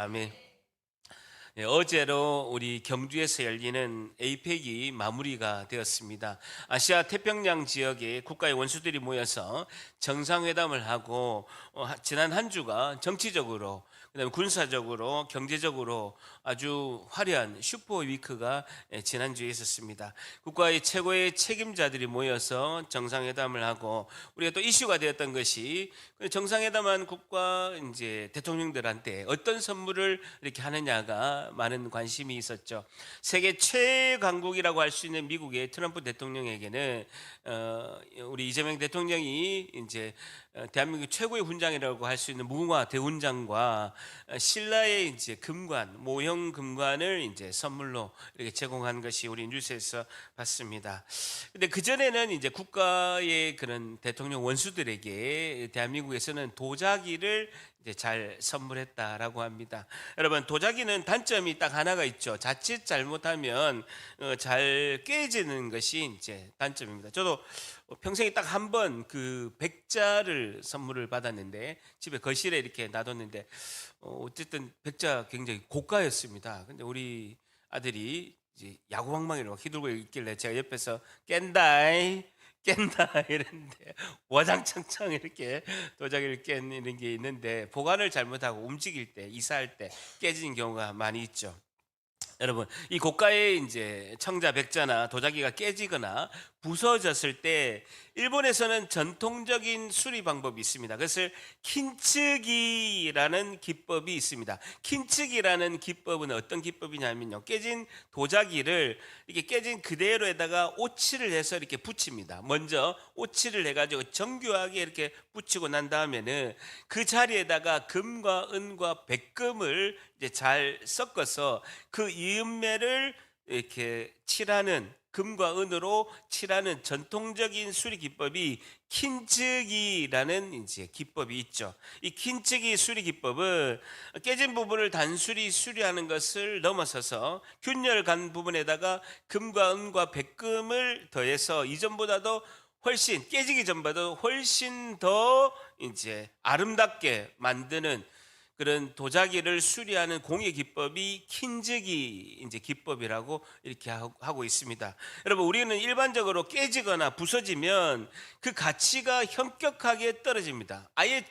아멘. 예, 어제로 우리 경주에서 열리는 에이펙이 마무리가 되었습니다. 아시아 태평양 지역의 국가의 원수들이 모여서 정상회담을 하고 지난 한 주가 정치적으로 그다음에 군사적으로 경제적으로 아주 화려한 슈퍼 위크가 지난주에 있었습니다. 국가의 최고의 책임자들이 모여서 정상회담을 하고 우리가 또 이슈가 되었던 것이 정상회담한 국가 이제 대통령들한테 어떤 선물을 이렇게 하느냐가 많은 관심이 있었죠. 세계 최강국이라고 할 수 있는 미국의 트럼프 대통령에게는 우리 이재명 대통령이 이제 대한민국 최고의 훈장이라고 할 수 있는 무궁화 대훈장과 신라의 이제 금관, 모형 금관을 이제 선물로 이렇게 제공한 것이 우리 뉴스에서 봤습니다. 근데 그 전에는 이제 국가의 그런 대통령 원수들에게 대한민국에서는 도자기를 이제 잘 선물했다라고 합니다. 여러분, 도자기는 단점이 딱 하나가 있죠. 자칫 잘못하면 잘 깨지는 것이 이제 단점입니다. 저도 평생에 딱 한 번 그 백자를 선물을 받았는데 집에 거실에 이렇게 놔뒀는데 어쨌든 백자 굉장히 고가였습니다. 근데 우리 아들이 이제 야구방망이로 휘두르고 있길래 제가 옆에서 깬다이 깬다 이랬는데 와장창창 이렇게 도자기를 깬 이런 게 있는데 보관을 잘못하고 움직일 때 이사할 때 깨지는 경우가 많이 있죠. 여러분, 이 고가의 이제 청자 백자나 도자기가 깨지거나 부서졌을 때 일본에서는 전통적인 수리 방법이 있습니다. 그것을 킨츠기라는 기법이 있습니다. 킨츠기라는 기법은 어떤 기법이냐면요, 깨진 도자기를 이렇게 깨진 그대로에다가 오칠을 해서 이렇게 붙입니다. 먼저 오칠을 해가지고 정교하게 이렇게 붙이고 난 다음에는 그 자리에다가 금과 은과 백금을 이제 잘 섞어서 그 이음매를 이렇게 칠하는, 금과 은으로 칠하는 전통적인 수리 기법이 킨츠기라는 이제 기법이 있죠. 이 킨츠기 수리 기법은 깨진 부분을 단순히 수리하는 것을 넘어서서 균열 간 부분에다가 금과 은과 백금을 더해서 이전보다도 훨씬, 깨지기 전보다도 훨씬 더 이제 아름답게 만드는 그런 도자기를 수리하는 공예 기법이 킨즈기 이제 기법이라고 이렇게 하고 있습니다. 여러분, 우리는 일반적으로 깨지거나 부서지면 그 가치가 현격하게 떨어집니다. 아예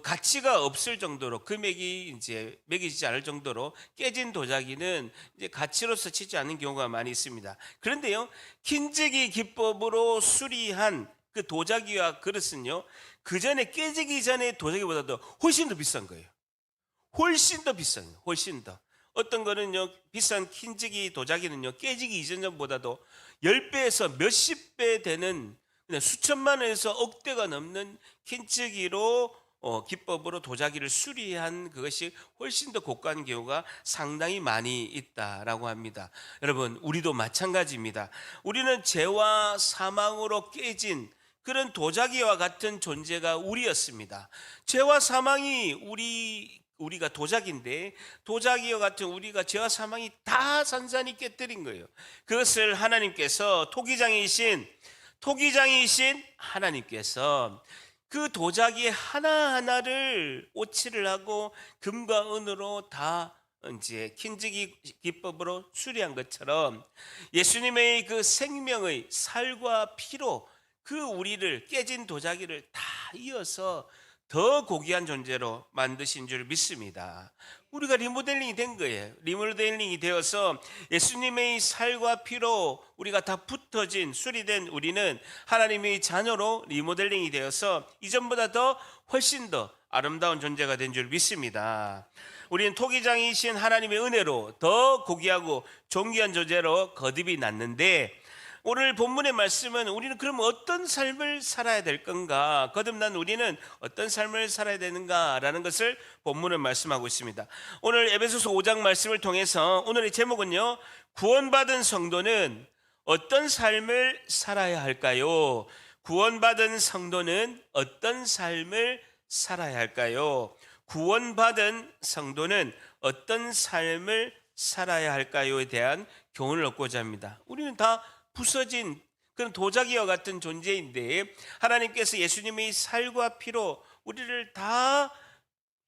가치가 없을 정도로, 금액이 이제 매기지 않을 정도로 깨진 도자기는 이제 가치로서 치지 않는 경우가 많이 있습니다. 그런데요, 킨즈기 기법으로 수리한 그 도자기와 그릇은요, 그 전에 깨지기 전에 도자기보다도 훨씬 더 비싼 거예요. 훨씬 더 비싸요. 훨씬 더. 어떤 거는요, 비싼 킨즈기 도자기는요, 깨지기 이전보다도 10배에서 몇십 배 되는, 그냥 수천만 원에서 억대가 넘는 킨즈기로 기법으로 도자기를 수리한 그것이 훨씬 더 고가인 경우가 상당히 많이 있다라고 합니다. 여러분, 우리도 마찬가지입니다. 우리는 죄와 사망으로 깨진 그런 도자기와 같은 존재가 우리였습니다. 죄와 사망이 우리가 도자기인데, 도자기와 같은 우리가 죄와 사망이 다 산산이 깨뜨린 거예요. 그것을 하나님께서 토기장이신 하나님께서 그 도자기 하나하나를 오칠을 하고 금과 은으로 다 이제 킨즈기 기법으로 수리한 것처럼 예수님의 그 생명의 살과 피로 그 우리를, 깨진 도자기를 다 이어서 더 고귀한 존재로 만드신 줄 믿습니다. 우리가 리모델링이 된 거예요. 리모델링이 되어서 예수님의 살과 피로 우리가 다 붙어진, 수리된 우리는 하나님의 자녀로 리모델링이 되어서 이전보다 더 훨씬 더 아름다운 존재가 된 줄 믿습니다. 우리는 토기장이신 하나님의 은혜로 더 고귀하고 존귀한 존재로 거듭이 났는데, 오늘 본문의 말씀은 우리는 그럼 어떤 삶을 살아야 될 건가, 거듭난 우리는 어떤 삶을 살아야 되는가라는 것을 본문은 말씀하고 있습니다. 오늘 에베소서 5장 말씀을 통해서 오늘의 제목은요, 구원받은 성도는 어떤 삶을 살아야 할까요? 구원받은 성도는 어떤 삶을 살아야 할까요? 구원받은 성도는 어떤 삶을 살아야 할까요에 대한 교훈을 얻고자 합니다. 우리는 다 부서진 그런 도자기와 같은 존재인데, 하나님께서 예수님의 살과 피로 우리를 다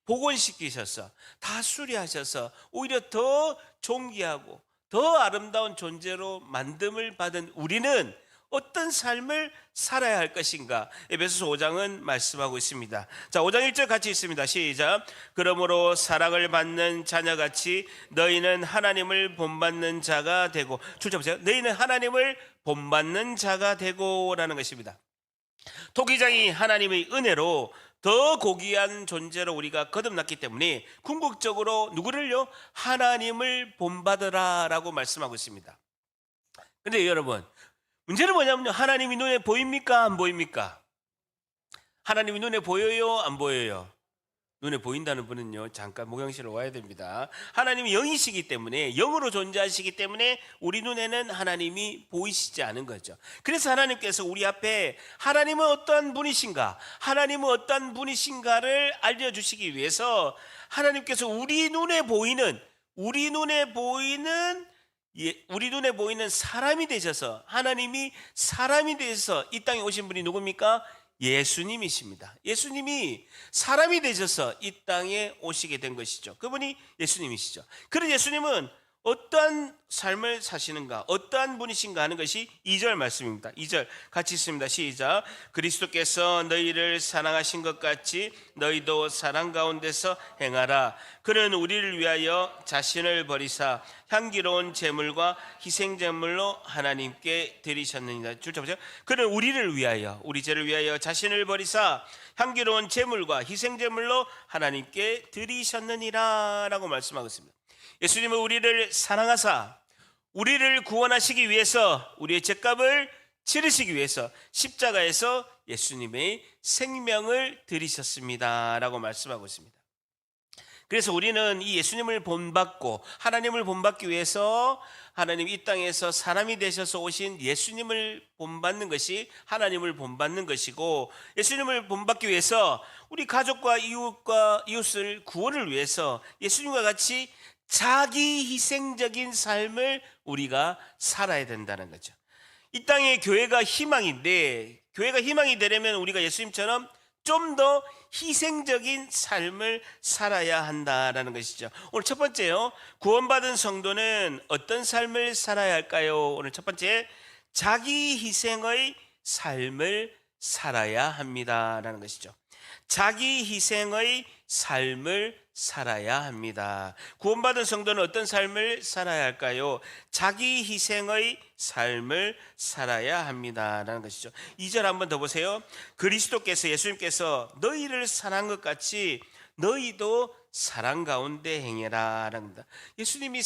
복원시키셔서 다 수리하셔서 오히려 더 존귀하고 더 아름다운 존재로 만듦을 받은 우리는 어떤 삶을 살아야 할 것인가? 에베소서 5장은 말씀하고 있습니다. 자, 5장 1절 같이 있습니다. 시작. 그러므로 사랑을 받는 자녀같이 너희는 하나님을 본받는 자가 되고, 출처 보세요. 너희는 하나님을 본받는 자가 되고라는 것입니다. 토기장이 하나님의 은혜로 더 고귀한 존재로 우리가 거듭났기 때문에 궁극적으로 누구를요? 하나님을 본받으라라고 말씀하고 있습니다. 근데 여러분, 문제는 뭐냐면요, 하나님이 눈에 보입니까? 안 보입니까? 하나님이 눈에 보여요? 안 보여요? 눈에 보인다는 분은요, 잠깐 목욕실로 와야 됩니다. 하나님이 영이시기 때문에, 영으로 존재하시기 때문에 우리 눈에는 하나님이 보이시지 않은 거죠. 그래서 하나님께서 우리 앞에 하나님은 어떠한 분이신가, 하나님은 어떠한 분이신가를 알려주시기 위해서 하나님께서 우리 눈에 보이는 사람이 되셔서, 하나님이 사람이 되셔서 이 땅에 오신 분이 누굽니까? 예수님이십니다. 예수님이 사람이 되셔서 이 땅에 오시게 된 것이죠. 그분이 예수님이시죠. 그런 예수님은 어떠한 삶을 사시는가, 어떠한 분이신가 하는 것이 2절 말씀입니다. 2절 같이 있습니다. 시작. 그리스도께서 너희를 사랑하신 것 같이 너희도 사랑 가운데서 행하라. 그는 우리를 위하여 자신을 버리사 향기로운 제물과 희생제물로 하나님께 드리셨느니라. 줄쳐 보세요. 그는 우리를 위하여, 우리 죄를 위하여 자신을 버리사 향기로운 제물과 희생제물로 하나님께 드리셨느니라 라고 말씀하고 있습니다. 예수님은 우리를 사랑하사 우리를 구원하시기 위해서, 우리의 죄값을 치르시기 위해서 십자가에서 예수님의 생명을 드리셨습니다 라고 말씀하고 있습니다. 그래서 우리는 이 예수님을 본받고 하나님을 본받기 위해서 하나님 이 땅에서 사람이 되셔서 오신 예수님을 본받는 것이 하나님을 본받는 것이고, 예수님을 본받기 위해서 우리 가족과 이웃을 구원을 위해서 예수님과 같이 자기 희생적인 삶을 우리가 살아야 된다는 거죠. 이 땅에 교회가 희망인데, 교회가 희망이 되려면 우리가 예수님처럼 좀 더 희생적인 삶을 살아야 한다라는 것이죠. 오늘 첫 번째요, 구원받은 성도는 어떤 삶을 살아야 할까요? 오늘 첫 번째, 자기 희생의 삶을 살아야 합니다라는 것이죠. 자기 희생의 삶을 살아야 합니다. 구원받은 성도는 어떤 삶을 살아야 할까요? 자기 희생의 삶을 살아야 합니다라는 것이죠. 2절 한번 더 보세요. 그리스도께서, 예수님께서 너희를 사랑한 것 같이 너희도 사랑 가운데 행해라라는 겁니다. 예수님이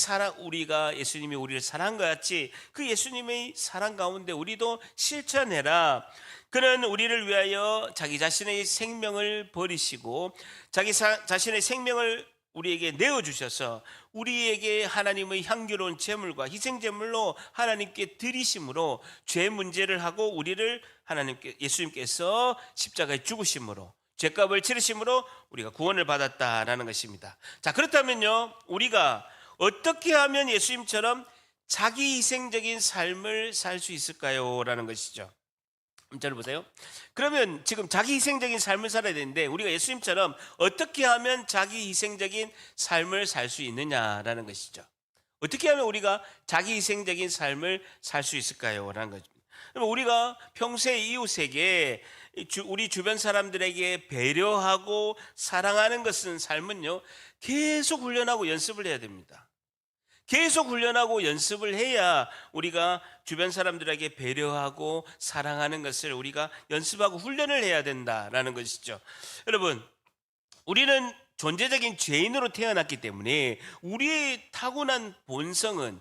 우리를 사랑한 것 같이 그 예수님의 사랑 가운데 우리도 실천해라. 그는 우리를 위하여 자기 자신의 생명을 버리시고 자기 자신의 생명을 우리에게 내어주셔서 우리에게 하나님의 향기로운 제물과 희생제물로 하나님께 드리심으로 죄 문제를 하고 우리를 예수님께서 십자가에 죽으심으로 죄값을 치르심으로 우리가 구원을 받았다라는 것입니다. 자, 그렇다면요, 우리가 어떻게 하면 예수님처럼 자기 희생적인 삶을 살 수 있을까요? 라는 것이죠. 잘 보세요. 그러면 지금 자기 희생적인 삶을 살아야 되는데 우리가 예수님처럼 어떻게 하면 자기 희생적인 삶을 살 수 있느냐라는 것이죠. 어떻게 하면 우리가 자기 희생적인 삶을 살 수 있을까요? 라는 거죠. 우리가 평소에 이웃에게, 우리 주변 사람들에게 배려하고 사랑하는 것은, 삶은요, 계속 훈련하고 연습을 해야 됩니다. 계속 훈련하고 연습을 해야 우리가 주변 사람들에게 배려하고 사랑하는 것을 우리가 연습하고 훈련을 해야 된다라는 것이죠. 여러분, 우리는 존재적인 죄인으로 태어났기 때문에 우리의 타고난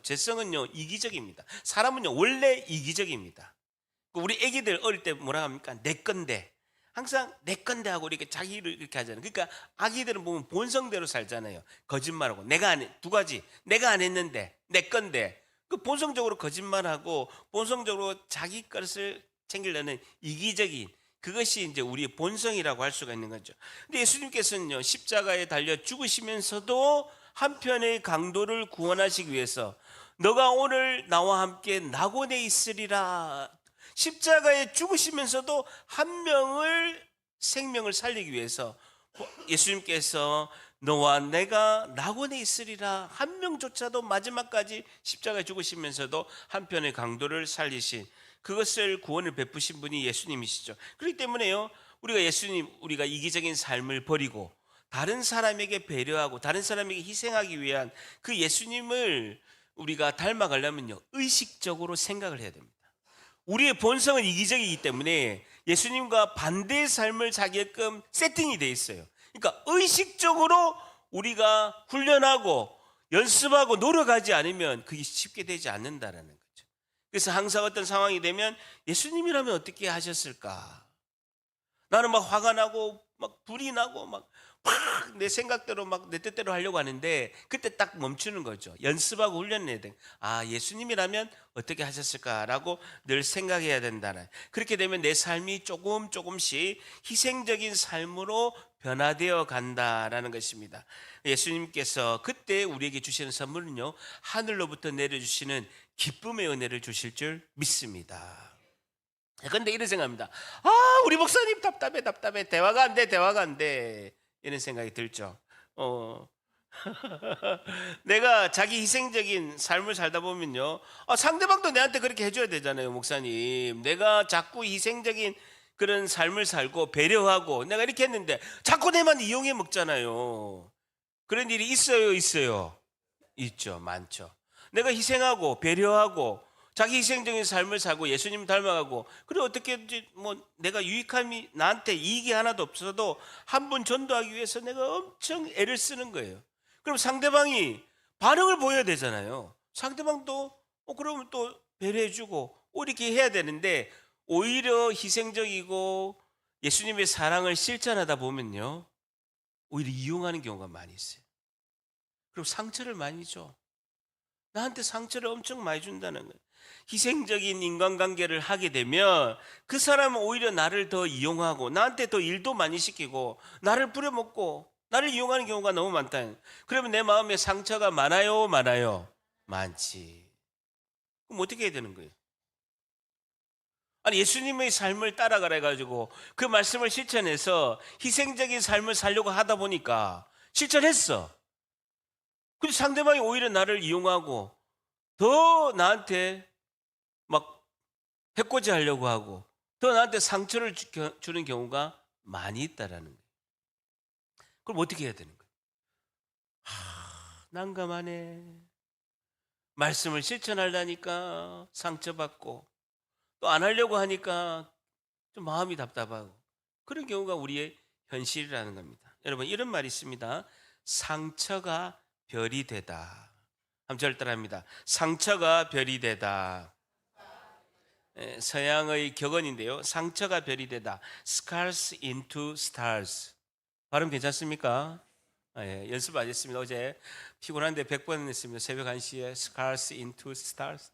죄성은요, 이기적입니다. 사람은요, 원래 이기적입니다. 우리 애기들 어릴 때 뭐라 합니까? 내 건데. 항상 내 건데 하고 이렇게 자기를 이렇게 하잖아요. 그러니까 아기들은 보면 본성대로 살잖아요. 거짓말하고 두 가지. 내가 안 했는데 내 건데. 그 본성적으로 거짓말하고 본성적으로 자기 것을 챙기려는 이기적인, 그것이 이제 우리의 본성이라고 할 수가 있는 거죠. 근데 예수님께서는요, 십자가에 달려 죽으시면서도 한편의 강도를 구원하시기 위해서 너가 오늘 나와 함께 낙원에 있으리라, 십자가에 죽으시면서도 한 명을 생명을 살리기 위해서 예수님께서 너와 내가 낙원에 있으리라 한 명조차도 마지막까지 십자가에 죽으시면서도 한편의 강도를 살리신 그것을 구원을 베푸신 분이 예수님이시죠. 그렇기 때문에요, 우리가 이기적인 삶을 버리고 다른 사람에게 배려하고 다른 사람에게 희생하기 위한 그 예수님을 우리가 닮아가려면요, 의식적으로 생각을 해야 됩니다. 우리의 본성은 이기적이기 때문에 예수님과 반대의 삶을 사게끔 세팅이 돼 있어요. 그러니까 의식적으로 우리가 훈련하고 연습하고 노력하지 않으면 그게 쉽게 되지 않는다라는 거죠. 그래서 항상 어떤 상황이 되면 예수님이라면 어떻게 하셨을까? 나는 막 화가 나고 막 불이 나고 막 내 생각대로 막 내 뜻대로 하려고 하는데 그때 딱 멈추는 거죠. 연습하고 훈련해야 돼. 아, 예수님이라면 어떻게 하셨을까라고 늘 생각해야 된다는. 그렇게 되면 내 삶이 조금씩 희생적인 삶으로 변화되어 간다라는 것입니다. 예수님께서 그때 우리에게 주시는 선물은요, 하늘로부터 내려주시는 기쁨의 은혜를 주실 줄 믿습니다. 그런데 이런 생각합니다. 아, 우리 목사님 답답해. 대화가 안 돼. 이런 생각이 들죠. 내가 자기 희생적인 삶을 살다 보면요, 상대방도 내한테 그렇게 해줘야 되잖아요. 목사님, 내가 자꾸 희생적인 그런 삶을 살고 배려하고 내가 이렇게 했는데 자꾸 내만 이용해 먹잖아요. 그런 일이 있어요? 있죠. 많죠. 내가 희생하고 배려하고 자기 희생적인 삶을 살고 예수님 닮아가고, 그래 어떻게 뭐 내가 유익함이 나한테 이익이 하나도 없어도 한 분 전도하기 위해서 내가 엄청 애를 쓰는 거예요. 그럼 상대방이 반응을 보여야 되잖아요. 상대방도 그러면 또 배려해주고 이렇게 해야 되는데, 오히려 희생적이고 예수님의 사랑을 실천하다 보면요, 오히려 이용하는 경우가 많이 있어요. 그리고 상처를 많이 줘. 나한테 상처를 엄청 많이 준다는 거예요. 희생적인 인간관계를 하게 되면 그 사람은 오히려 나를 더 이용하고 나한테 더 일도 많이 시키고 나를 부려먹고 나를 이용하는 경우가 너무 많다. 그러면 내 마음에 상처가 많아요? 많지. 그럼 어떻게 해야 되는 거예요? 아니, 예수님의 삶을 따라가라 해가지고 그 말씀을 실천해서 희생적인 삶을 살려고 하다 보니까 실천했어. 근데 상대방이 오히려 나를 이용하고 더 나한테 막 해코지 하려고 하고 더 나한테 상처를 주는 경우가 많이 있다라는 거예요. 그럼 어떻게 해야 되는 거예요? 난감하네. 말씀을 실천하려니까 상처받고 또 안 하려고 하니까 좀 마음이 답답하고, 그런 경우가 우리의 현실이라는 겁니다. 여러분, 이런 말이 있습니다. 상처가 별이 되다. 한번 저를 따라합니다. 상처가 별이 되다. 서양의 격언인데요, 상처가 별이 되다. Scars into stars. 발음 괜찮습니까? 연습 안 했습니다. 어제 피곤한데 100번 했습니다. 새벽 1시에 Scars into stars.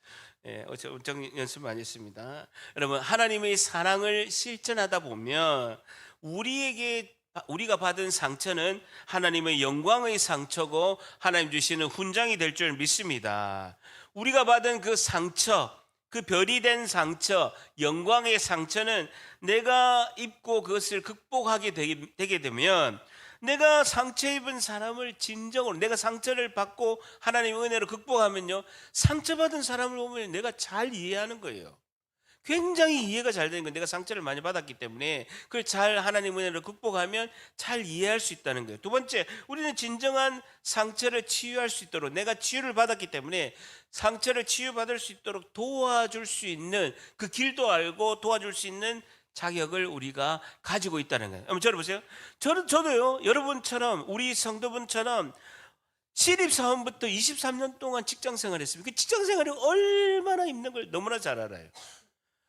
어제 엄청 연습 많이 했습니다. 여러분, 하나님의 사랑을 실천하다 보면 우리가 받은 상처는 하나님의 영광의 상처고 하나님 주시는 훈장이 될 줄 믿습니다. 우리가 받은 그 상처, 그 별이 된 상처, 영광의 상처는 내가 입고 그것을 극복하게 되게 되면, 내가 상처 입은 사람을 진정으로, 내가 상처를 받고 하나님의 은혜로 극복하면요, 상처받은 사람을 보면 내가 잘 이해하는 거예요. 굉장히 이해가 잘 되는 거예요. 내가 상처를 많이 받았기 때문에 그걸 잘 하나님의 은혜로 극복하면 잘 이해할 수 있다는 거예요. 두 번째, 우리는 진정한 상처를 치유할 수 있도록, 내가 치유를 받았기 때문에 상처를 치유받을 수 있도록 도와줄 수 있는 그 길도 알고 도와줄 수 있는 자격을 우리가 가지고 있다는 거예요. 한번 저를 보세요. 저도요, 여러분처럼, 우리 성도분처럼 신입사원부터 23년 동안 직장생활을 했습니다. 그 직장생활이 얼마나 힘든 걸 너무나 잘 알아요.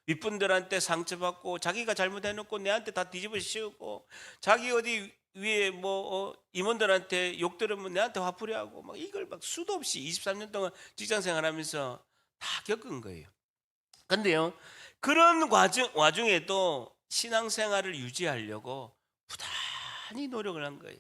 윗분들한테 상처받고 자기가 잘못해놓고 내한테 다 뒤집어 씌우고, 자기 어디 위에 임원들한테 욕 들으면 내한테 화풀이하고 막 이걸 막 수도 없이 23년 동안 직장생활하면서 다 겪은 거예요. 근데요, 그런 와중에도 신앙생활을 유지하려고 부단히 노력을 한 거예요.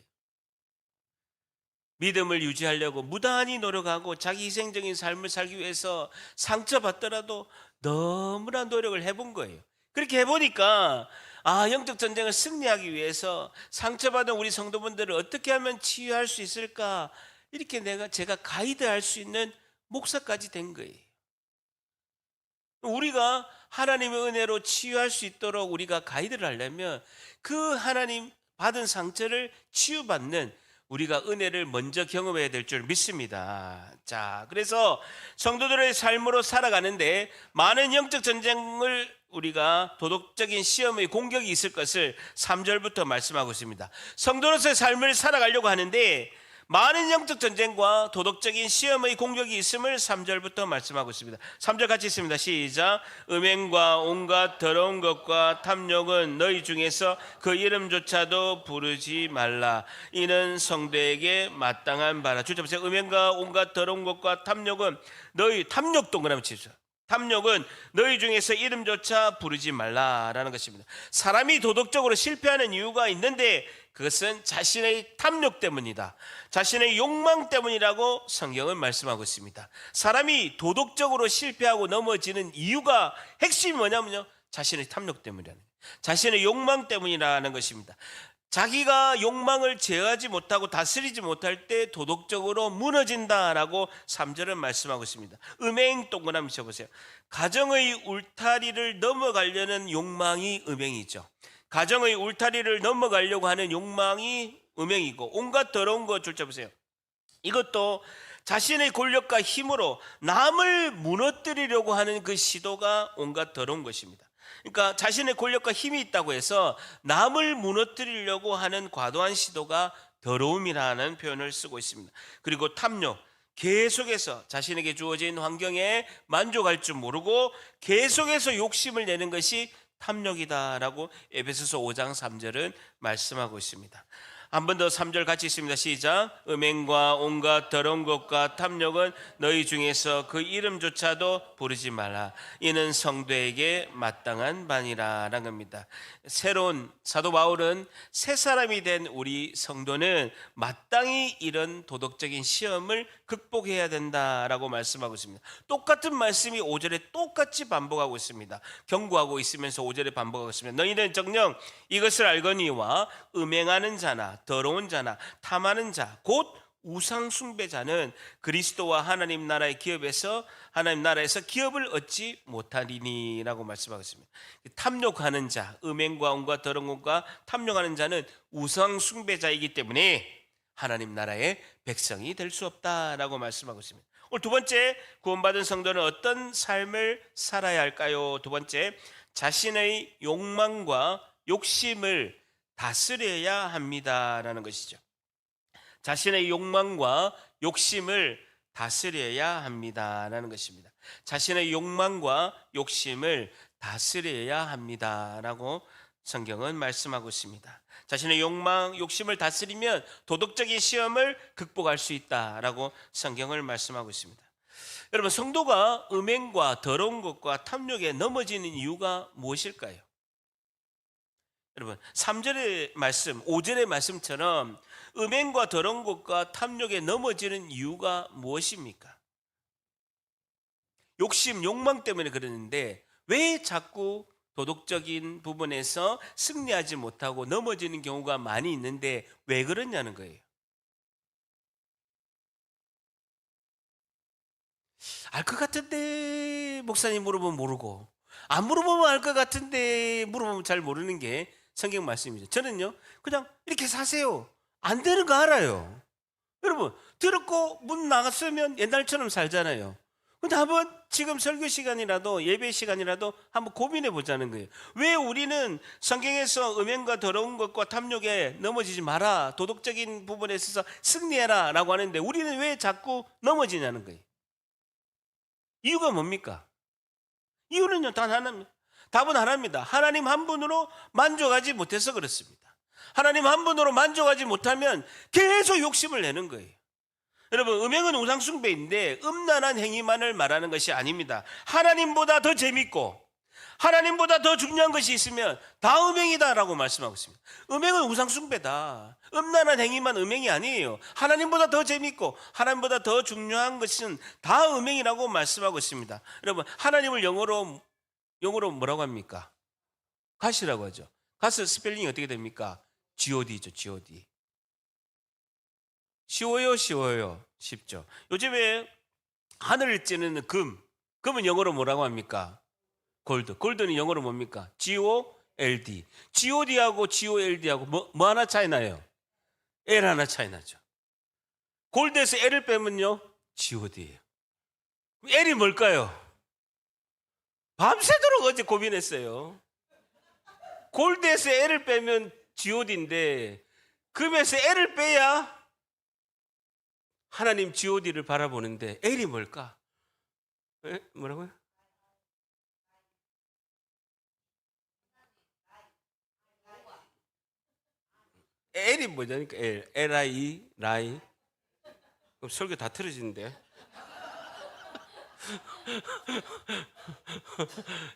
믿음을 유지하려고 무단히 노력하고 자기 희생적인 삶을 살기 위해서 상처받더라도 너무나 노력을 해본 거예요. 그렇게 해보니까 영적 전쟁을 승리하기 위해서 상처받은 우리 성도분들을 어떻게 하면 치유할 수 있을까? 이렇게 제가 가이드할 수 있는 목사까지 된 거예요. 우리가 하나님의 은혜로 치유할 수 있도록 우리가 가이드를 하려면 그 하나님 받은 상처를 치유받는 우리가 은혜를 먼저 경험해야 될 줄 믿습니다. 자, 그래서 성도들의 삶으로 살아가는데 많은 영적 전쟁을 우리가 도덕적인 시험의 공격이 있을 것을 3절부터 말씀하고 있습니다. 성도로서의 삶을 살아가려고 하는데 많은 영적 전쟁과 도덕적인 시험의 공격이 있음을 3절부터 말씀하고 있습니다. 3절 같이 있습니다. 시작. 음행과 온갖 더러운 것과 탐욕은 너희 중에서 그 이름조차도 부르지 말라. 이는 성도에게 마땅한 바라. 주저 보세요. 음행과 온갖 더러운 것과 탐욕은 너희, 탐욕 동그라미 치죠. 탐욕은 너희 중에서 이름조차 부르지 말라라는 것입니다. 사람이 도덕적으로 실패하는 이유가 있는데 그것은 자신의 탐욕 때문이다. 자신의 욕망 때문이라고 성경은 말씀하고 있습니다. 사람이 도덕적으로 실패하고 넘어지는 이유가 핵심이 뭐냐면요, 자신의 탐욕 때문이라는 거예요. 자신의 욕망 때문이라는 것입니다. 자기가 욕망을 제어하지 못하고 다스리지 못할 때 도덕적으로 무너진다라고 3절은 말씀하고 있습니다. 음행 동그라미 쳐보세요. 가정의 울타리를 넘어가려는 욕망이 음행이죠. 가정의 울타리를 넘어가려고 하는 욕망이 음행이고, 온갖 더러운 것 줄자 보세요. 이것도 자신의 권력과 힘으로 남을 무너뜨리려고 하는 그 시도가 온갖 더러운 것입니다. 그러니까 자신의 권력과 힘이 있다고 해서 남을 무너뜨리려고 하는 과도한 시도가 더러움이라는 표현을 쓰고 있습니다. 그리고 탐욕, 계속해서 자신에게 주어진 환경에 만족할 줄 모르고 계속해서 욕심을 내는 것이 탐욕이다라고 에베소서 5장 3절은 말씀하고 있습니다. 한 번 더 3절 같이 있습니다. 시작. 음행과 온갖 더러운 것과 탐욕은 너희 중에서 그 이름조차도 부르지 말라. 이는 성도에게 마땅한 바니라라는 겁니다. 새로운 사도 바울은 새 사람이 된 우리 성도는 마땅히 이런 도덕적인 시험을 극복해야 된다라고 말씀하고 있습니다. 똑같은 말씀이 5절에 똑같이 반복하고 있습니다. 경고하고 있으면서 5절에 반복하고 있습니다. 너희는 정녕 이것을 알거니와 음행하는 자나 더러운 자나 탐하는 자 곧 우상 숭배자는 그리스도와 하나님 나라의 기업에서 하나님 나라에서 기업을 얻지 못하리니라고 말씀하고 있습니다. 탐욕하는 자, 음행과 온갖 더러운 것과 탐욕하는 자는 우상 숭배자이기 때문에 하나님 나라의 백성이 될 수 없다라고 말씀하고 있습니다. 오늘 두 번째, 구원받은 성도는 어떤 삶을 살아야 할까요? 두 번째, 자신의 욕망과 욕심을 다스려야 합니다라는 것이죠. 자신의 욕망과 욕심을 다스려야 합니다라는 것입니다. 자신의 욕망과 욕심을 다스려야 합니다라고 성경은 말씀하고 있습니다. 자신의 욕망, 욕심을 다스리면 도덕적인 시험을 극복할 수 있다라고 성경을 말씀하고 있습니다. 여러분, 성도가 음행과 더러운 것과 탐욕에 넘어지는 이유가 무엇일까요? 여러분, 3절의 말씀, 5절의 말씀처럼 음행과 더러운 것과 탐욕에 넘어지는 이유가 무엇입니까? 욕심, 욕망 때문에 그러는데 왜 자꾸 도덕적인 부분에서 승리하지 못하고 넘어지는 경우가 많이 있는데 왜 그러냐는 거예요. 알 것 같은데 목사님 물어보면 모르고, 안 물어보면 알 것 같은데 물어보면 잘 모르는 게 성경 말씀이죠. 저는요, 그냥 이렇게 사세요. 안 되는 거 알아요. 여러분, 들었고 문 나갔으면 옛날처럼 살잖아요. 근데 한번 지금 설교 시간이라도 예배 시간이라도 한번 고민해 보자는 거예요. 왜 우리는 성경에서 음행과 더러운 것과 탐욕에 넘어지지 마라, 도덕적인 부분에 있어서 승리해라 라고 하는데 우리는 왜 자꾸 넘어지냐는 거예요. 이유가 뭡니까? 이유는요, 단 하나입니다. 답은 하나입니다. 하나님 한 분으로 만족하지 못해서 그렇습니다. 하나님 한 분으로 만족하지 못하면 계속 욕심을 내는 거예요. 여러분, 음행은 우상숭배인데 음란한 행위만을 말하는 것이 아닙니다. 하나님보다 더 재밌고 하나님보다 더 중요한 것이 있으면 다 음행이다라고 말씀하고 있습니다. 음행은 우상숭배다. 음란한 행위만 음행이 아니에요. 하나님보다 더 재밌고 하나님보다 더 중요한 것은 다 음행이라고 말씀하고 있습니다. 여러분, 하나님을 영어로 뭐라고 합니까? 가시라고 하죠. 가스 스펠링이 어떻게 됩니까? god죠, god. 쉬워요, 쉬워요? 쉽죠. 요즘에 하늘을 찌르는 금은 영어로 뭐라고 합니까? 골드. 골드는 영어로 뭡니까? gold. god하고 gold하고 뭐 하나 차이 나요? L 하나 차이 나죠. 골드에서 L을 빼면요, god예요. L이 뭘까요? 밤새도록 어제 고민했어요. 골드에서 L을 빼면 god인데 금에서 L을 빼야 하나님 god를 바라보는데 L이 뭘까? 뭐라고요? L이 뭐냐니까 L. L-I, 라이. 그럼 설교 다 틀어지는데.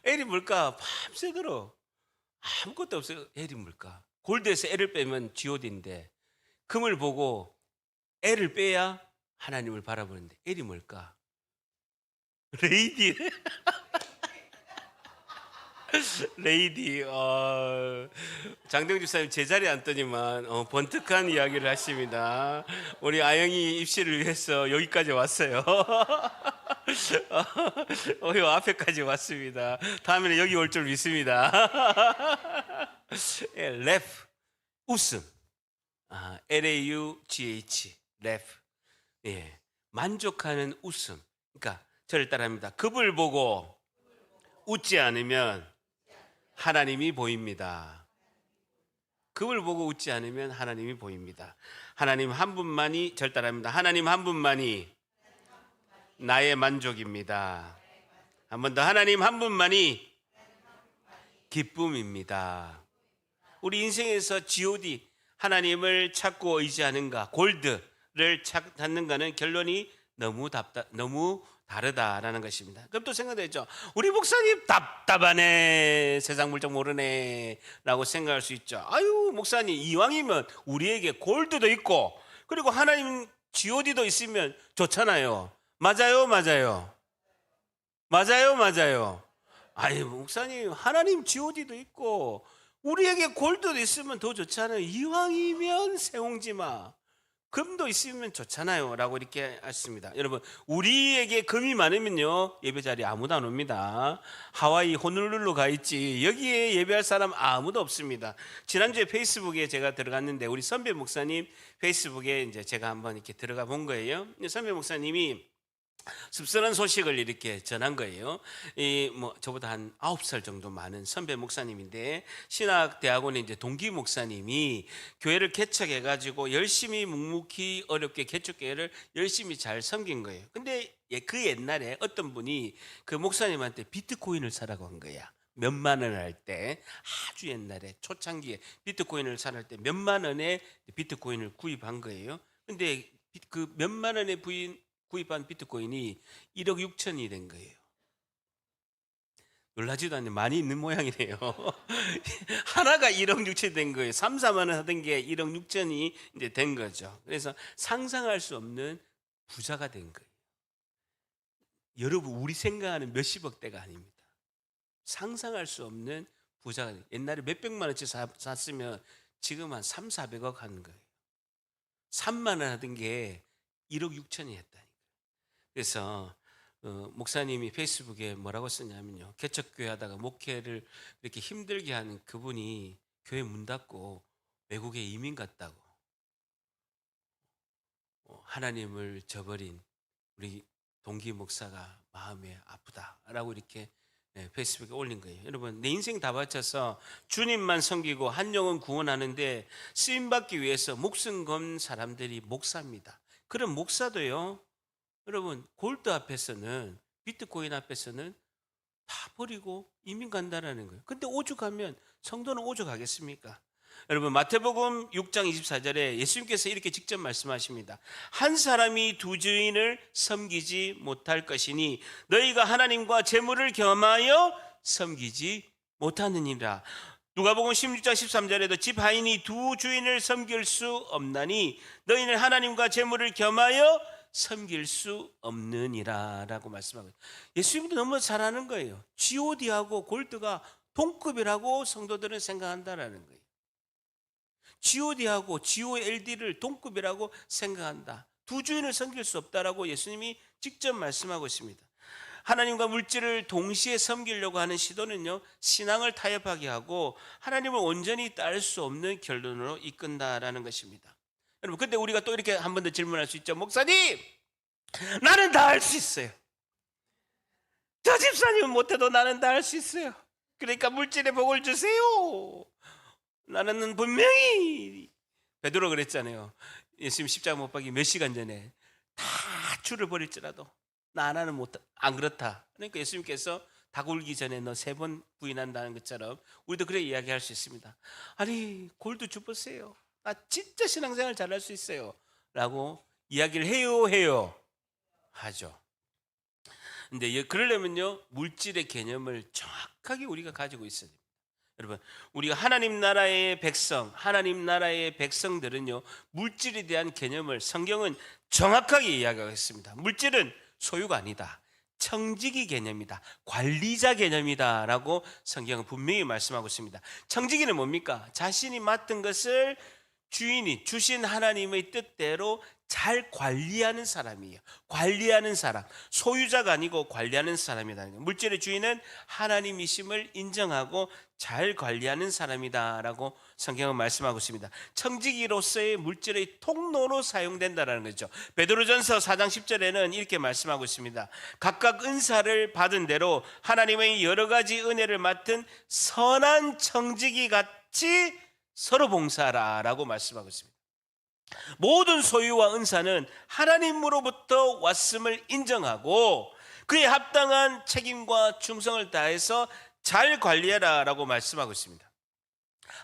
L이 뭘까? 밤새도록 아무것도 없어요. L이 뭘까? 골드에서 L을 빼면 god인데 금을 보고 L을 빼야 하나님을 바라보는데 L이 뭘까? 레이디. 레이디. 장대웅 집사님 제자리에 앉더니만 번뜩한 이야기를 하십니다. 우리 아영이 입시를 위해서 여기까지 왔어요. 요 앞에까지 왔습니다. 다음에는 여기 올 줄 믿습니다. 랩, 웃음. L-A-U-G-H, 랩. 예, 만족하는 웃음. 그러니까 저를 따라합니다. 급을 보고 웃지 않으면 하나님이 보입니다. 급을 보고 웃지 않으면 하나님이 보입니다. 하나님 한 분만이, 저를 따라합니다. 하나님 한 분만이 나의 만족입니다. 한 번 더, 하나님 한 분만이 기쁨입니다. 우리 인생에서 G.O.D, 하나님을 찾고 의지하는가, 골드를 찾는가는 결론이 너무 다르다라는 것입니다. 그럼 또 생각되죠. 우리 목사님 답답하네, 세상 물정 모르네 라고 생각할 수 있죠. 아유, 목사님 이왕이면 우리에게 골드도 있고 그리고 하나님 G.O.D도 있으면 좋잖아요. 맞아요, 맞아요. 맞아요, 맞아요. 아니, 목사님 하나님 G.O.D도 있고 우리에게 골드도 있으면 더 좋잖아요. 이왕이면 세옹지마 금도 있으면 좋잖아요 라고 이렇게 하십니다. 여러분, 우리에게 금이 많으면요 예배 자리에 아무도 안 옵니다. 하와이 호놀룰루 가 있지 여기에 예배할 사람 아무도 없습니다. 지난주에 페이스북에 제가 들어갔는데 우리 선배 목사님 페이스북에 이제 제가 한번 이렇게 들어가 본 거예요. 선배 목사님이 씁쓸한 소식을 이렇게 전한 거예요. 저보다 한 9살 정도 많은 선배 목사님인데 신학대학원의 이제 동기 목사님이 교회를 개척해 가지고 열심히 묵묵히 어렵게 개척교회를 열심히 잘 섬긴 거예요. 근데 그 옛날에 어떤 분이 그 목사님한테 비트코인을 사라고 한 거야. 몇만 원 할 때, 아주 옛날에 초창기에 비트코인을 살 때 몇만 원에 비트코인을 구입한 거예요. 근데 그 몇만 원에 구입한 비트코인이 1억 6천이 된 거예요. 놀라지도 않네. 많이 있는 모양이네요. 하나가 1억 6천이 된 거예요. 3, 4만 원 하던 게 1억 6천이 이제 된 거죠. 그래서 상상할 수 없는 부자가 된 거예요. 여러분, 우리 생각하는 몇십억 대가 아닙니다. 상상할 수 없는 부자가 돼요. 옛날에 몇백만 원치 샀으면 지금 한 3, 400억 하는 거예요. 3만 원 하던 게 1억 6천이 했다. 그래서 목사님이 페이스북에 뭐라고 쓰냐면요, 개척교회 하다가 목회를 이렇게 힘들게 하는 그분이 교회 문 닫고 외국에 이민 갔다고, 하나님을 저버린 우리 동기 목사가 마음에 아프다라고 이렇게 페이스북에 올린 거예요. 여러분, 내 인생 다 바쳐서 주님만 섬기고 한 영혼 구원하는데 쓰임받기 위해서 목숨 건 사람들이 목사입니다. 그런 목사도요, 여러분, 골드 앞에서는, 비트코인 앞에서는 다 버리고 이민 간다라는 거예요. 근데 오죽하면 성도는 오죽하겠습니까? 여러분, 마태복음 6장 24절에 예수님께서 이렇게 직접 말씀하십니다. 한 사람이 두 주인을 섬기지 못할 것이니 너희가 하나님과 재물을 겸하여 섬기지 못하느니라. 누가복음 16장 13절에도 집 하인이 두 주인을 섬길 수 없나니 너희는 하나님과 재물을 겸하여 섬길 수 없느니라 라고 말씀하고, 예수님도 너무 잘 아는 거예요. god하고 골드가 동급이라고 성도들은 생각한다라는 거예요. GOD하고 GOLD를 동급이라고 생각한다. 두 주인을 섬길 수 없다라고 예수님이 직접 말씀하고 있습니다. 하나님과 물질을 동시에 섬기려고 하는 시도는요, 신앙을 타협하게 하고 하나님을 온전히 따를 수 없는 결론으로 이끈다라는 것입니다. 여러분, 근데 우리가 또 이렇게 한 번 더 질문할 수 있죠. 목사님, 나는 다 할 수 있어요. 저 집사님은 못해도 나는 다 할 수 있어요. 그러니까 물질의 복을 주세요. 나는 분명히, 베드로 그랬잖아요. 예수님 십자가 못 박기 몇 시간 전에 다 주를 버릴지라도 나 하나는 안 그렇다. 그러니까 예수님께서 닭 울기 전에 너 3번 부인한다는 것처럼 우리도 그래 이야기할 수 있습니다. 아니, 골도 주보세요. 나 진짜 신앙생활 잘할 수 있어요. 라고 이야기를 해요? 하죠. 근데 그러려면요, 물질의 개념을 정확하게 우리가 가지고 있어야 됩니다. 여러분, 우리가 하나님 나라의 백성들은요, 물질에 대한 개념을 성경은 정확하게 이야기하고 있습니다. 물질은 소유가 아니다. 청지기 개념이다. 관리자 개념이다. 라고 성경은 분명히 말씀하고 있습니다. 청지기는 뭡니까? 자신이 맡은 것을 주인이 주신 하나님의 뜻대로 잘 관리하는 사람이에요. 관리하는 사람, 소유자가 아니고 관리하는 사람이다. 물질의 주인은 하나님이심을 인정하고 잘 관리하는 사람이다라고 성경은 말씀하고 있습니다. 청지기로서의 물질의 통로로 사용된다라는 거죠. 베드로전서 4장 10절에는 이렇게 말씀하고 있습니다. 각각 은사를 받은 대로 하나님의 여러 가지 은혜를 맡은 선한 청지기 같이 서로 봉사하라라고 말씀하고 있습니다. 모든 소유와 은사는 하나님으로부터 왔음을 인정하고 그에 합당한 책임과 충성을 다해서 잘 관리하라라고 말씀하고 있습니다.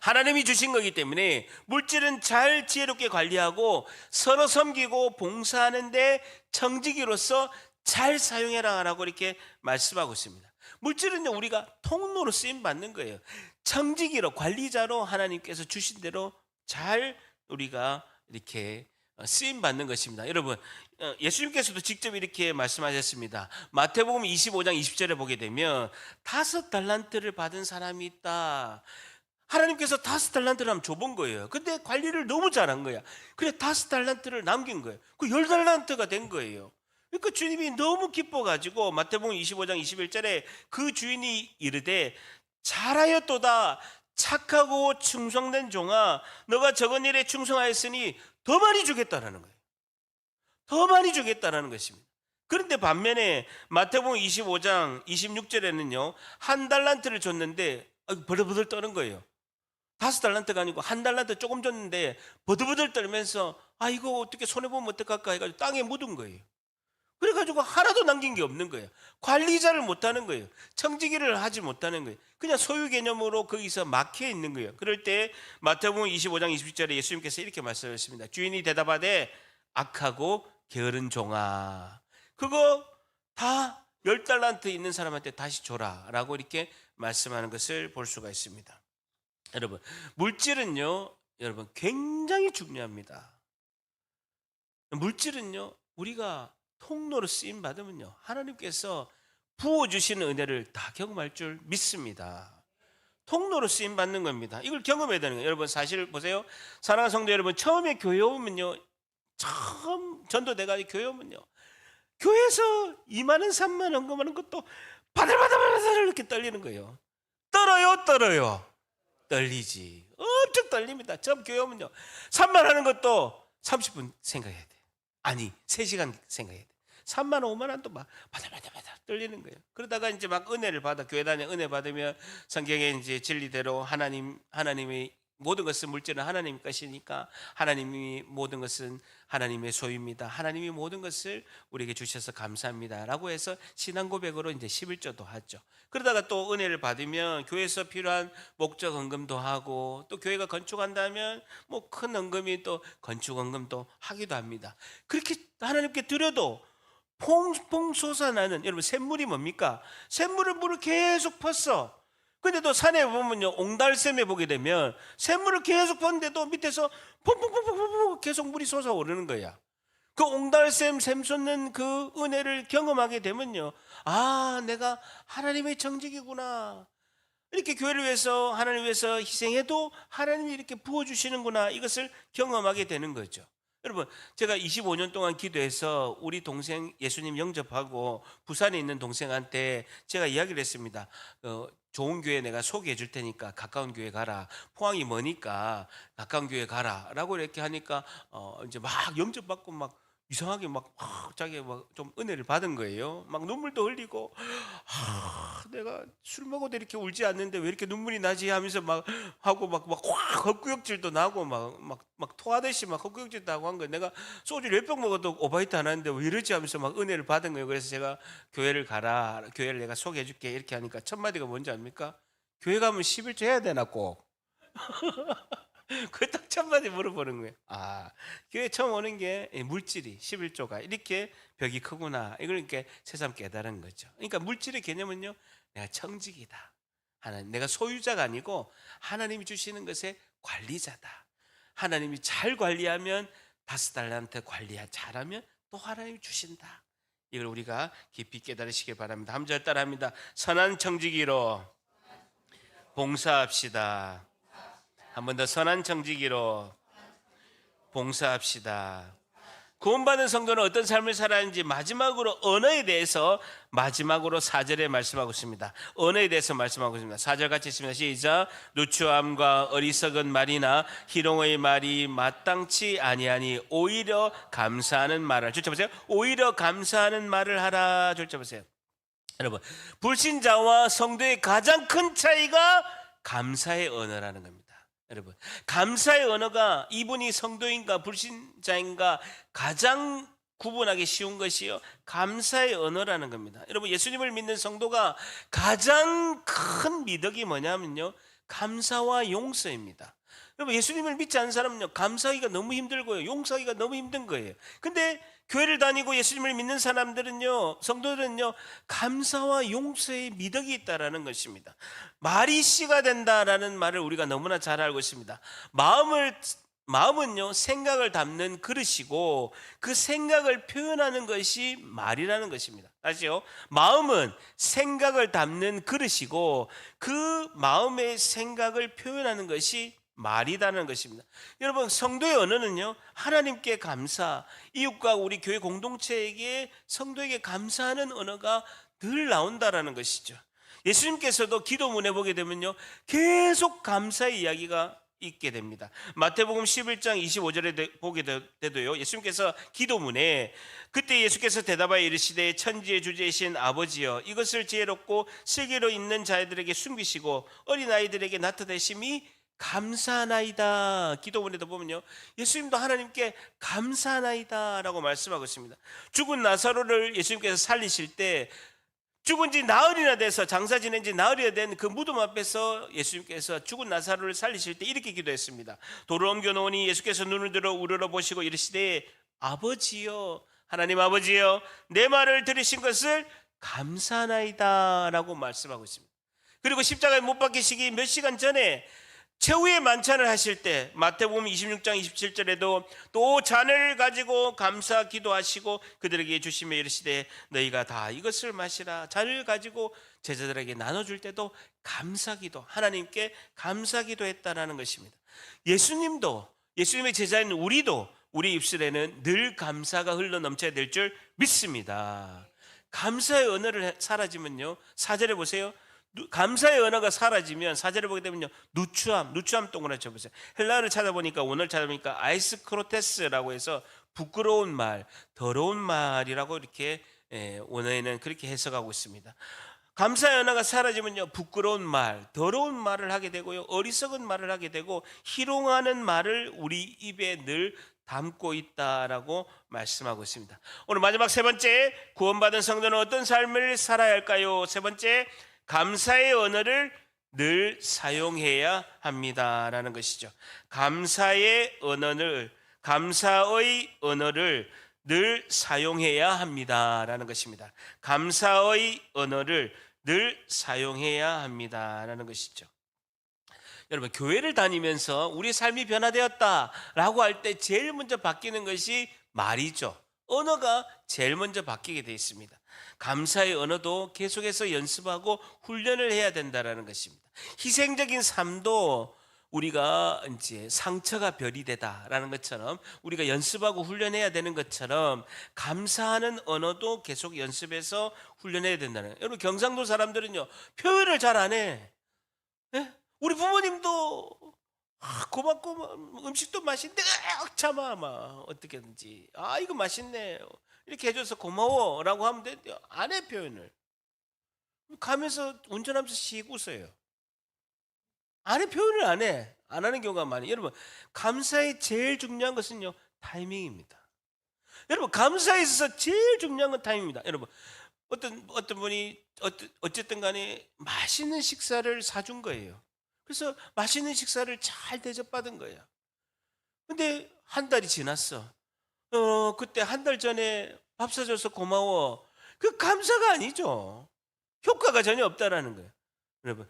하나님이 주신 거기 때문에 물질은 잘 지혜롭게 관리하고 서로 섬기고 봉사하는데 청지기로서 잘 사용해라라고 이렇게 말씀하고 있습니다. 물질은요, 우리가 통로로 쓰임 받는 거예요. 청지기로, 관리자로 하나님께서 주신 대로 잘 우리가 이렇게 쓰임 받는 것입니다. 여러분, 예수님께서도 직접 이렇게 말씀하셨습니다. 마태복음 25장 20절에 보게 되면 5달란트를 받은 사람이 있다. 하나님께서 5달란트를 한번 줘본 거예요. 근데 관리를 너무 잘한 거야. 그래 5달란트를 남긴 거예요. 그 10달란트가 된 거예요. 그러니까 주님이 너무 기뻐가지고 마태복음 25장 21절에 그 주인이 이르되 잘하였도다 착하고 충성된 종아, 너가 적은 일에 충성하였으니 더 많이 주겠다라는 거예요. 더 많이 주겠다라는 것입니다. 그런데 반면에 마태복음 25장 26절에는요 1달란트를 줬는데 버들버들 떠는 거예요. 5달란트가 아니고 1달란트 조금 줬는데 버들버들 떨면서 이거 어떻게 손해보면 어떡할까 해가지고 땅에 묻은 거예요. 그래가지고 하나도 남긴 게 없는 거예요. 관리자를 못하는 거예요. 청지기를 하지 못하는 거예요. 그냥 소유 개념으로 거기서 막혀 있는 거예요. 그럴 때 마태복음 25장 20절에 예수님께서 이렇게 말씀하셨습니다. 주인이 대답하되 악하고 게으른 종아, 그거 다 10달란트 있는 사람한테 다시 줘라 라고 이렇게 말씀하는 것을 볼 수가 있습니다. 여러분, 물질은요, 여러분 굉장히 중요합니다. 물질은요, 우리가 통로로 쓰임 받으면요 하나님께서 부어주시는 은혜를 다 경험할 줄 믿습니다. 통로로 쓰임 받는 겁니다. 이걸 경험해야 되는 거예요. 여러분 사실 보세요. 사랑하는 성도 여러분, 처음에 교회 오면요, 처음 전도돼가지고 교회 오면요, 교회에서 2만 원 3만 원 헌금하는 것도 바들바들 이렇게 떨리는 거예요. 떨어요 떨리지. 엄청 떨립니다. 처음 교회 오면요 3만 하는 것도 30분 생각해야 돼. 아니 3시간 생각해야 돼. 3만 원 5만 원도 막 바들바들 떨리는 거예요. 그러다가 이제 막 은혜를 받아, 교회 다녀 은혜 받으면 성경에 이제 진리대로 하나님의 모든 것은, 물질은 하나님 것이니까 하나님이 모든 것은 하나님의 소유입니다. 하나님이 모든 것을 우리에게 주셔서 감사합니다 라고 해서 신앙 고백으로 이제 11조도 하죠. 그러다가 또 은혜를 받으면 교회에서 필요한 목적 헌금도 하고, 또 교회가 건축한다면 뭐 큰 헌금이 또 건축 헌금도 하기도 합니다. 그렇게 하나님께 드려도 퐁퐁 솟아나는, 여러분 샘물이 뭡니까? 샘물을 물을 계속 퍼서, 근데 또 산에 보면요 옹달샘에 보게 되면 샘물을 계속 퍼는데도 밑에서 퐁퐁퐁퐁 계속 물이 솟아오르는 거야. 그 옹달샘 샘 솟는 그 은혜를 경험하게 되면요, 내가 하나님의 청지기구나, 이렇게 교회를 위해서 하나님을 위해서 희생해도 하나님이 이렇게 부어주시는구나, 이것을 경험하게 되는 거죠. 여러분, 제가 25년 동안 기도해서 우리 동생 예수님 영접하고 부산에 있는 동생한테 제가 이야기를 했습니다. 좋은 교회 내가 소개해 줄 테니까 가까운 교회 가라, 포항이 머니까 가까운 교회 가라 라고 이렇게 하니까 이제 막 영접받고 막 이상하게 막 자기가 막 좀 은혜를 받은 거예요. 막 눈물도 흘리고, 내가 술 먹어도 이렇게 울지 않는데 왜 이렇게 눈물이 나지 하면서 막 하고 막 헛구역질도 나고 막 토하듯이 막 헛구역질도 하고 한 거예요. 내가 소주 10병 먹어도 오바이트 안 하는데 왜 이러지 하면서 막 은혜를 받은 거예요. 그래서 제가 교회를 가라, 교회를 내가 소개해 줄게 이렇게 하니까 첫 마디가 뭔지 압니까? 교회 가면 11조 해야 되나 꼭? 그 딱 첫 마디 물어보는 거예요. 교회 처음 오는 게 물질이 11조가 이렇게 벽이 크구나, 이걸 이렇게 새삼 깨달은 거죠. 그러니까 물질의 개념은요, 내가 청직이다, 하나님, 내가 소유자가 아니고 하나님이 주시는 것의 관리자다. 하나님이 잘 관리하면 5달란트 관리 잘하면 또 하나님이 주신다. 이걸 우리가 깊이 깨달으시길 바랍니다. 한 절 따라합니다. 선한 청지기로 봉사합시다. 한 번 더, 선한 청지기로 봉사합시다. 구원받은 성도는 어떤 삶을 살아야하는지 마지막으로 언어에 대해서 마지막으로 4절에 말씀하고 있습니다. 언어에 대해서 말씀하고 있습니다. 4절 같이 있습니다. 시작. 누추함과 어리석은 말이나 희롱의 말이 마땅치 아니하니 오히려 감사하는 말을. 줄쳐보세요. 오히려 감사하는 말을 하라. 줄쳐보세요. 여러분, 불신자와 성도의 가장 큰 차이가 감사의 언어라는 겁니다. 여러분, 감사의 언어가 이분이 성도인가 불신자인가 가장 구분하기 쉬운 것이요, 감사의 언어라는 겁니다. 여러분, 예수님을 믿는 성도가 가장 큰 미덕이 뭐냐면요, 감사와 용서입니다. 여러분, 예수님을 믿지 않는 사람은요, 감사하기가 너무 힘들고요, 용서하기가 너무 힘든 거예요. 근데 교회를 다니고 예수님을 믿는 사람들은요, 성도들은요, 감사와 용서의 미덕이 있다라는 것입니다. 말이 씨가 된다라는 말을 우리가 너무나 잘 알고 있습니다. 마음은요, 생각을 담는 그릇이고 그 생각을 표현하는 것이 말이라는 것입니다. 다시요. 마음은 생각을 담는 그릇이고 그 마음의 생각을 표현하는 것이 말이라는 것입니다. 여러분, 성도의 언어는요, 하나님께 감사, 이웃과 우리 교회 공동체에게, 성도에게 감사하는 언어가 늘 나온다라는 것이죠. 예수님께서도 기도문에 보게 되면요, 계속 감사의 이야기가 있게 됩니다. 마태복음 11장 25절에 보게 돼도요, 예수님께서 기도문에 그때 예수께서 대답하여 이르시되 천지의 주제이신 아버지여, 이것을 지혜롭고 슬기로 있는 자들에게 숨기시고 어린아이들에게 나타내심이 감사하나이다. 기도문에도 보면요, 예수님도 하나님께 감사하나이다 라고 말씀하고 있습니다. 죽은 나사로를 예수님께서 살리실 때 죽은 지 나흘이나 돼서, 장사 지낸 지 나흘이나 된 그 무덤 앞에서 예수님께서 죽은 나사로를 살리실 때 이렇게 기도했습니다. 돌을 옮겨 놓으니 예수께서 눈을 들어 우러러 보시고 이르시되 아버지여, 하나님 아버지여, 내 말을 들으신 것을 감사하나이다 라고 말씀하고 있습니다. 그리고 십자가에 못 박히시기 몇 시간 전에 최후의 만찬을 하실 때 마태복음 26장 27절에도 또 잔을 가지고 감사 기도하시고 그들에게 주시며 이르시되 너희가 다 이것을 마시라. 잔을 가지고 제자들에게 나눠줄 때도 감사기도, 하나님께 감사기도 했다라는 것입니다. 예수님도, 예수님의 제자인 우리도 우리 입술에는 늘 감사가 흘러 넘쳐야 될 줄 믿습니다. 감사의 언어를 사라지면요, 4절에 보세요. 감사의 언어가 사라지면 4절을 보게 되면요, 누추함 동그랗게 쳐보세요. 헬라어를 찾아보니까, 오늘 찾아보니까 아이스크로테스라고 해서 부끄러운 말, 더러운 말이라고 이렇게 원어에는 그렇게 해석하고 있습니다. 감사의 언어가 사라지면요, 부끄러운 말, 더러운 말을 하게 되고요, 어리석은 말을 하게 되고 희롱하는 말을 우리 입에 늘 담고 있다라고 말씀하고 있습니다. 오늘 마지막 세 번째, 구원받은 성도는 어떤 삶을 살아야 할까요? 세 번째, 감사의 언어를 늘 사용해야 합니다라는 것이죠. 감사의 언어를 늘 사용해야 합니다라는 것입니다. 감사의 언어를 늘 사용해야 합니다라는 것이죠. 여러분, 교회를 다니면서 우리 삶이 변화되었다라고 할 때 제일 먼저 바뀌는 것이 말이죠. 언어가 제일 먼저 바뀌게 되어 있습니다. 감사의 언어도 계속해서 연습하고 훈련을 해야 된다라는 것입니다. 희생적인 삶도 우리가 이제 상처가 별이 되다라는 것처럼 우리가 연습하고 훈련해야 되는 것처럼 감사하는 언어도 계속 연습해서 훈련해야 된다는 거예요. 여러분 경상도 사람들은요 표현을 잘 안 해. 예? 우리 부모님도 고맙고 음식도 맛있는데 참아 막 어떻게든지 이거 맛있네 이렇게 해줘서 고마워라고 하면 되는데 안 해 표현을. 가면서 운전하면서 씩 웃어요. 안 해 표현을 안 해. 안 하는 경우가 많아요. 여러분 감사의 제일 중요한 것은요 타이밍입니다. 여러분 감사에 있어서 제일 중요한 건 타이밍입니다. 여러분 어떤 분이 어쨌든 간에 맛있는 식사를 사준 거예요. 그래서 맛있는 식사를 잘 대접받은 거예요. 근데 한 달이 지났어. 그때 한 달 전에 밥 사줘서 고마워. 그 감사가 아니죠. 효과가 전혀 없다라는 거예요. 여러분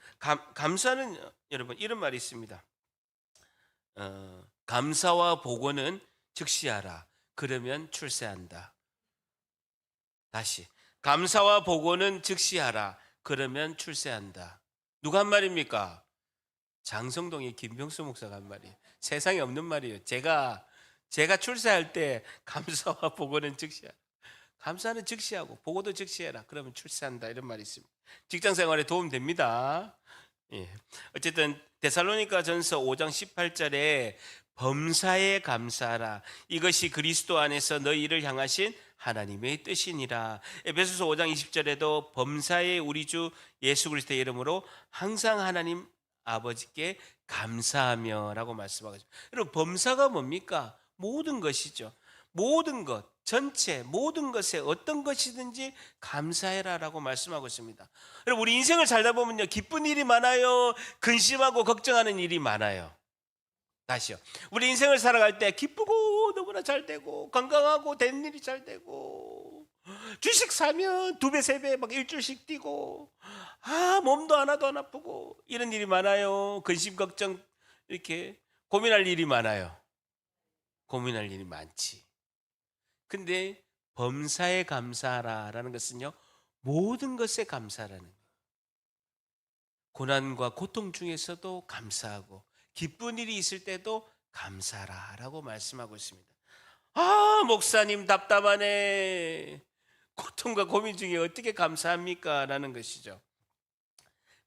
감사는 여러분 이런 말이 있습니다. 감사와 보고는 즉시 하라. 그러면 출세한다. 다시 감사와 보고는 즉시 하라. 그러면 출세한다. 누가 한 말입니까? 장성동의 김병수 목사가 한 말이에요. 세상에 없는 말이에요. 제가 출세할 때 감사와 보고는 즉시 하라. 감사는 즉시 하고 보고도 즉시 해라. 그러면 출세한다. 이런 말이 있습니다. 직장 생활에 도움 됩니다. 예. 어쨌든 데살로니가전서 5장 18절에 범사에 감사하라. 이것이 그리스도 안에서 너희를 향하신 하나님의 뜻이니라. 에베소서 5장 20절에도 범사에 우리 주 예수 그리스도의 이름으로 항상 하나님 아버지께 감사하며라고 말씀하고 있습니다. 여러분 범사가 뭡니까? 모든 것이죠. 모든 것, 전체 모든 것에 어떤 것이든지 감사해라라고 말씀하고 있습니다. 여러분 우리 인생을 살다 보면요 기쁜 일이 많아요, 근심하고 걱정하는 일이 많아요. 다시요. 우리 인생을 살아갈 때 기쁘고 너무나 잘 되고 건강하고 된 일이 잘 되고 주식 사면 2배 3배 막 일주일씩 뛰고 몸도 하나도 안 아프고 이런 일이 많아요. 근심 걱정 이렇게 고민할 일이 많아요. 고민할 일이 많지. 근데 범사에 감사하라라는 것은요 모든 것에 감사라는 거예요. 고난과 고통 중에서도 감사하고 기쁜 일이 있을 때도 감사라라고 말씀하고 있습니다. 목사님 답답하네. 고통과 고민 중에 어떻게 감사합니까? 라는 것이죠.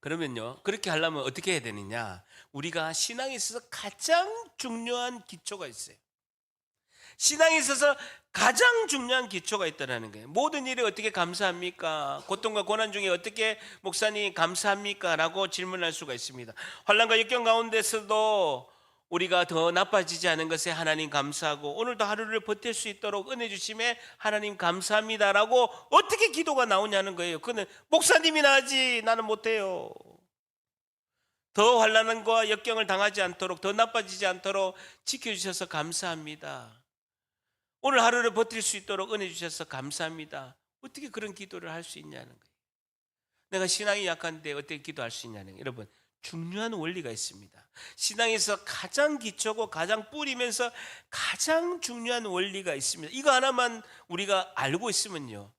그러면요 그렇게 하려면 어떻게 해야 되느냐? 우리가 신앙에 있어서 가장 중요한 기초가 있어요. 신앙에 있어서 가장 중요한 기초가 있다는 거예요. 모든 일에 어떻게 감사합니까? 고통과 고난 중에 어떻게 목사님 감사합니까? 라고 질문할 수가 있습니다. 환난과 역경 가운데서도 우리가 더 나빠지지 않은 것에 하나님 감사하고 오늘도 하루를 버틸 수 있도록 은혜 주심에 하나님 감사합니다라고 어떻게 기도가 나오냐는 거예요. 그는 목사님이나 하지 나는 못해요. 더 환난과 역경을 당하지 않도록 더 나빠지지 않도록 지켜주셔서 감사합니다. 오늘 하루를 버틸 수 있도록 은혜 주셔서 감사합니다. 어떻게 그런 기도를 할 수 있냐는 거예요. 내가 신앙이 약한데 어떻게 기도할 수 있냐는 거예요. 여러분 중요한 원리가 있습니다. 신앙에서 가장 기초고 가장 뿌리면서 가장 중요한 원리가 있습니다. 이거 하나만 우리가 알고 있으면요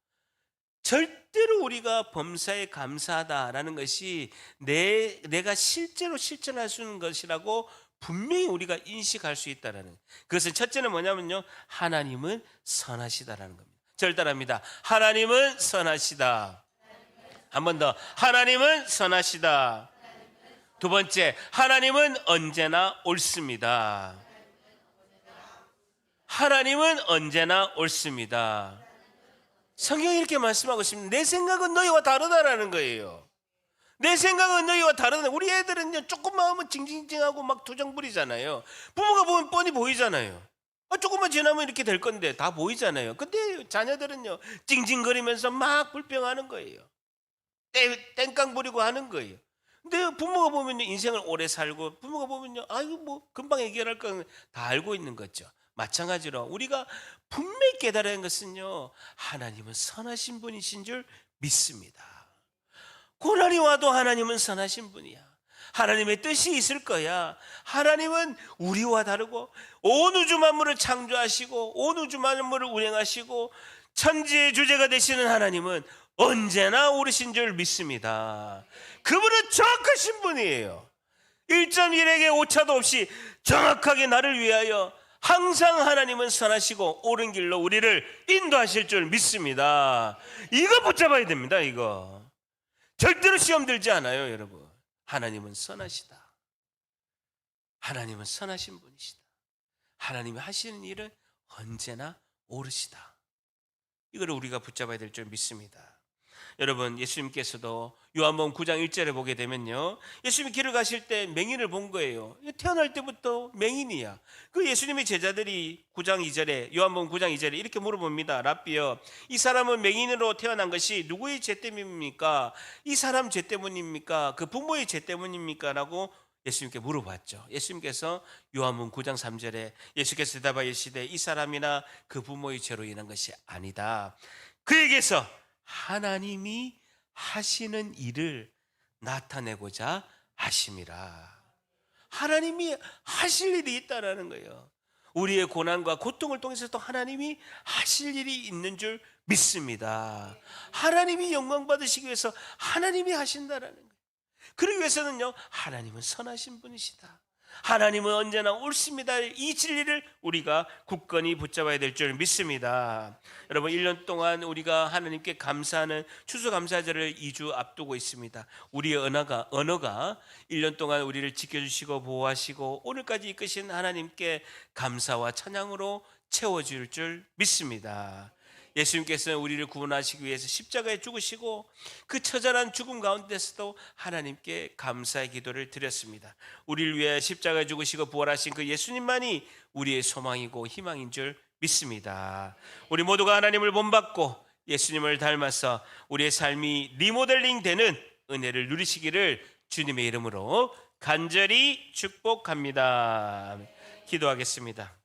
절대로 우리가 범사에 감사하다라는 것이 내가 실제로 실천할 수 있는 것이라고 분명히 우리가 인식할 수 있다라는. 그것은 첫째는 뭐냐면요 하나님은 선하시다라는 겁니다. 저를 따라합니다. 하나님은 선하시다. 한 번 더. 하나님은 선하시다. 두 번째, 하나님은 언제나 옳습니다. 하나님은 언제나 옳습니다. 성경이 이렇게 말씀하고 있습니다. 내 생각은 너희와 다르다라는 거예요. 내 생각은 너희와 다르다. 우리 애들은요 조금만 하면 징징징하고 막 투정 부리잖아요. 부모가 보면 뻔히 보이잖아요. 조금만 지나면 이렇게 될 건데 다 보이잖아요. 근데 자녀들은요 징징거리면서 막 불평하는 거예요. 땡깡 부리고 하는 거예요. 근데 부모가 보면 인생을 오래 살고 부모가 보면요 뭐 금방 해결할 건 다 알고 있는 거죠. 마찬가지로 우리가 분명히 깨달아야 하는 것은요 하나님은 선하신 분이신 줄 믿습니다. 고난이 와도 하나님은 선하신 분이야. 하나님의 뜻이 있을 거야. 하나님은 우리와 다르고 온 우주 만물을 창조하시고 온 우주 만물을 운행하시고 천지의 주제가 되시는 하나님은 언제나 옳으신 줄 믿습니다. 그분은 정확하신 분이에요. 1.1에게 오차도 없이 정확하게 나를 위하여 항상 하나님은 선하시고 옳은 길로 우리를 인도하실 줄 믿습니다. 이거 붙잡아야 됩니다. 이거 절대로 시험 들지 않아요. 여러분, 하나님은 선하시다. 하나님은 선하신 분이시다. 하나님이 하시는 일은 언제나 옳으시다. 이거를 우리가 붙잡아야 될 줄 믿습니다. 여러분, 예수님께서도 요한복음 9장 1절에 보게 되면요, 예수님이 길을 가실 때 맹인을 본 거예요. 태어날 때부터 맹인이야. 그 예수님의 제자들이 9장 2절에, 요한복음 9장 2절에 이렇게 물어봅니다. 랍비여, 이 사람은 맹인으로 태어난 것이 누구의 죄 때문입니까? 이 사람 죄 때문입니까? 그 부모의 죄 때문입니까? 라고 예수님께 물어봤죠. 예수님께서 요한복음 9장 3절에 예수께서 대답하여 이르시되 이 사람이나 그 부모의 죄로 인한 것이 아니다. 그에게서 하나님이 하시는 일을 나타내고자 하심이라. 하나님이 하실 일이 있다라는 거예요. 우리의 고난과 고통을 통해서도 하나님이 하실 일이 있는 줄 믿습니다. 하나님이 영광 받으시기 위해서 하나님이 하신다라는 거예요. 그러기 위해서는요, 하나님은 선하신 분이시다. 하나님은 언제나 옳습니다. 이 진리를 우리가 굳건히 붙잡아야 될 줄 믿습니다. 여러분, 1년 동안 우리가 하나님께 감사하는 추수감사절을 2주 앞두고 있습니다. 우리의 언어가 1년 동안 우리를 지켜주시고 보호하시고 오늘까지 이끄신 하나님께 감사와 찬양으로 채워줄 줄 믿습니다. 예수님께서는 우리를 구원하시기 위해서 십자가에 죽으시고 그 처절한 죽음 가운데서도 하나님께 감사의 기도를 드렸습니다. 우리를 위해 십자가에 죽으시고 부활하신 그 예수님만이 우리의 소망이고 희망인 줄 믿습니다. 우리 모두가 하나님을 본받고 예수님을 닮아서 우리의 삶이 리모델링 되는 은혜를 누리시기를 주님의 이름으로 간절히 축복합니다. 기도하겠습니다.